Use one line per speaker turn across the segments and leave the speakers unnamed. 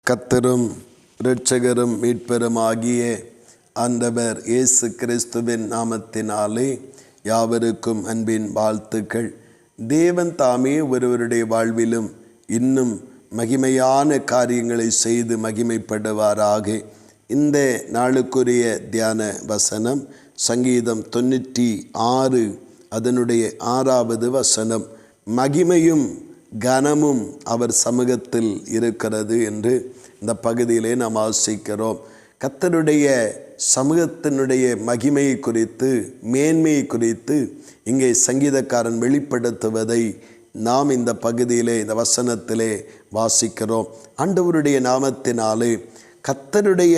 கர்த்தரும் இரட்சகரும் மீட்பரும் ஆகிய ஆண்டவர் இயேசு கிறிஸ்துவின் நாமத்தினாலே யாவருக்கும் அன்பின் வாழ்த்துக்கள். தேவன் தாமே ஒருவருடைய வாழ்விலும் இன்னும் மகிமையான காரியங்களை செய்து மகிமைப்படுவாராக. இந்த நாளுக்குரிய தியான வசனம் சங்கீதம் 96 அதனுடைய 6வது வசனம். மகிமையும் கனமும் அவர் சமூகத்தில் இருக்கிறது என்று இந்த பகுதியிலே நாம் வாசிக்கிறோம். கர்த்தருடைய சமூகத்தினுடைய மகிமையை குறித்து, மேன்மையை குறித்து இங்கே சங்கீதக்காரன் வெளிப்படுத்துவதை நாம் இந்த பகுதியிலே, இந்த வசனத்திலே வாசிக்கிறோம். ஆண்டவருடைய நாமத்தினாலே கர்த்தருடைய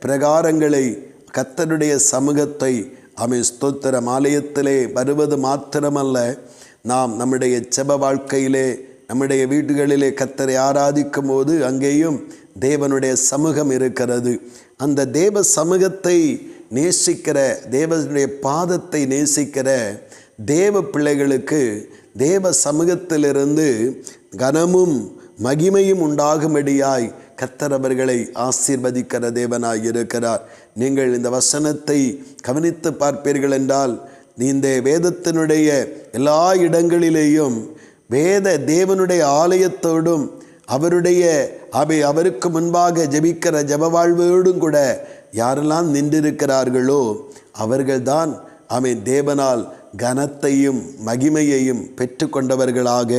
பிரகாரங்களை, கர்த்தருடைய சமூகத்தை ஸ்தோத்திரம் ஆலயத்திலே வருவது மாத்திரமல்ல, நாம் நம்முடைய ஜெப வாழ்க்கையிலே, நம்முடைய வீடுகளிலே கர்த்தரை ஆராதிக்கும் போது அங்கேயும் தேவனுடைய சமூகம் இருக்கிறது. அந்த தேவ சமூகத்தை நேசிக்கிற, தேவனுடைய பாதத்தை நேசிக்கிற தேவ பிள்ளைகளுக்கு தேவ சமூகத்திலிருந்து கனமும் மகிமையும் உண்டாகும்படியாய் கர்த்தர் அவர்களை ஆசீர்வதிக்கிற தேவனாய் இருக்கிறார். நீங்கள் இந்த வசனத்தை கவனித்து பார்ப்பீர்கள் என்றால், இந்த வேதத்தினுடைய எல்லா இடங்களிலேயும் தேவனுடைய ஆலயத்தோடும் அவருக்கு முன்பாக ஜெபிக்கிற ஜெப வாழ்வோடும் கூட யாரெல்லாம் நின்றிருக்கிறார்களோ அவர்கள்தான் தேவனால் கனத்தையும் மகிமையையும் பெற்று கொண்டவர்களாக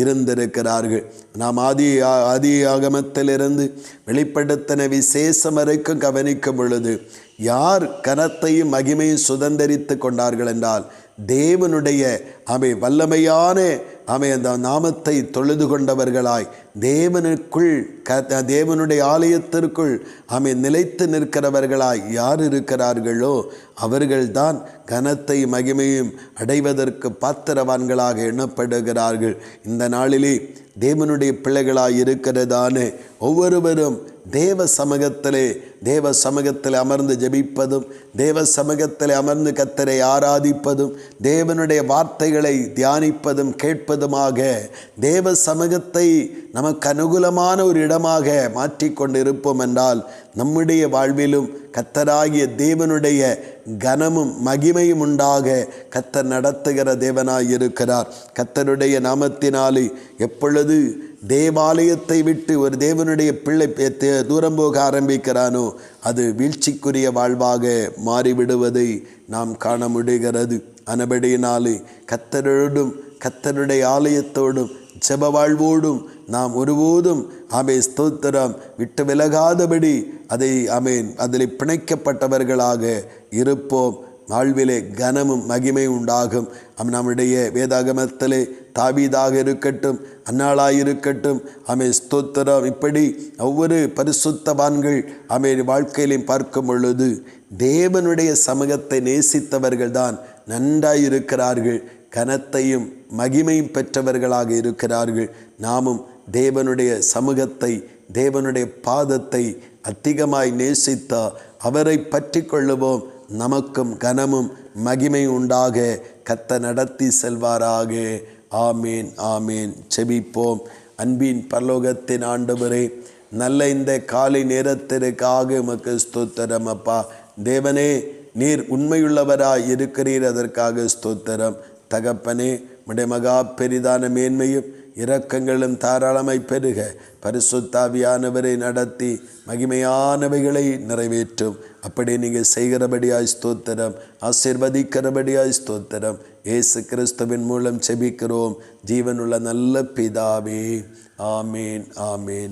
இருந்திருக்கிறார்கள். நாம் ஆதி ஆகமத்திலிருந்து வெளிப்படுத்தின விசேஷம் வரைக்கும் கவனிக்கும் பொழுது யார் கனத்தையும் மகிமையும் சுதந்தரித்து கொண்டார்கள் என்றால், தேவனுடைய வல்லமையான அந்த நாமத்தை தொழுது கொண்டவர்களாய் தேவனுக்குள், தேவனுடைய ஆலயத்திற்குள் நிலைத்து நிற்கிறவர்களாய் யார் இருக்கிறார்களோ அவர்கள்தான் கனத்தை மகிமையும் அடைவதற்கு பாத்திரவான்களாக எண்ணப்படுகிறார்கள். இந்த நாளிலே தேவனுடைய பிள்ளைகளாய் இருக்கிறதான ஒவ்வொருவரும் தேவ சமூகத்தில் அமர்ந்து ஜெபிப்பதும், தேவ சமூகத்தில் அமர்ந்து கர்த்தரை ஆராதிப்பதும், தேவனுடைய வார்த்தைகளை தியானிப்பதும் கேட்பதுமாக தேவ சமூகத்தை நமக்கு அனுகூலமான ஒரு இடமாக மாற்றிக்கொண்டிருப்போம் என்றால், நம்முடைய வாழ்விலும் கர்த்தராகிய தேவனுடைய கனமும் மகிமையும் உண்டாக கர்த்தர் நடத்துகிற தேவனாய் இருக்கிறார். கர்த்தருடைய நாமத்தினாலே எப்பொழுது தேவாலயத்தை விட்டு ஒரு தேவனுடைய பிள்ளை தூரம் போக ஆரம்பிக்கிறானோ அது வீழ்ச்சிக்குரிய வாழ்வாக மாறிவிடுவதை நாம் காண முடிகிறது. ஆனபடியினாலே கர்த்தரோடும் கர்த்தருடைய ஆலயத்தோடும் ஜெப வாழ்வோடும் நாம் ஒருபோதும் ஸ்தோத்திரம் விட்டு விலகாதபடி அதில் பிணைக்கப்பட்டவர்களாக இருப்போம். வாழ்விலே கனமும் மகிமை உண்டாகும். நம்முடைய வேதாகமத்திலே தாவீதாக இருக்கட்டும், அன்னாளாயிருக்கட்டும், ஸ்தோத்திரம் இப்படி ஒவ்வொரு பரிசுத்தவான்கள் வாழ்க்கையிலையும் பார்க்கும் பொழுது தேவனுடைய சமூகத்தை நேசித்தவர்கள் தான் நன்றாயிருக்கிறார்கள், கனத்தையும் மகிமையும் பெற்றவர்களாக இருக்கிறார்கள். நாமும் தேவனுடைய சமூகத்தை, தேவனுடைய பாதத்தை அதிகமாய் நேசித்தா அவரை பற்றி கொள்ளுவோம். நமக்கும் கனமும் மகிமை உண்டாக கர்த்தர் நடத்தி செல்வாராக. ஆமேன், ஆமேன். செபிப்போம். அன்பின் பரலோகத்தின் ஆண்டவரே, நல்ல இந்த காலை நேரத்திற்காக உமக்கு ஸ்தோத்திரம் அப்பா. தேவனே, நீர் உண்மையுள்ளவராய் இருக்கிறீர், அதற்காக ஸ்தோத்திரம். தகப்பனே, உம்முடைய மகா பெரிதான மேன்மையும் இரக்கங்களும் தாராளமாய் பெருக பரிசுத்தாவியானவரை நடத்தி மகிமையானவைகளை நிறைவேற்றும். அப்படி நீங்கள் செய்கிறபடியாய் ஸ்தோத்திரம், ஆசீர்வதிக்கிறபடியாய் ஸ்தோத்திரம். இயேசு கிறிஸ்துவின் மூலம் செபிக்கிறோம் ஜீவனுள்ள நல்ல பிதாவே. ஆமேன், ஆமேன்.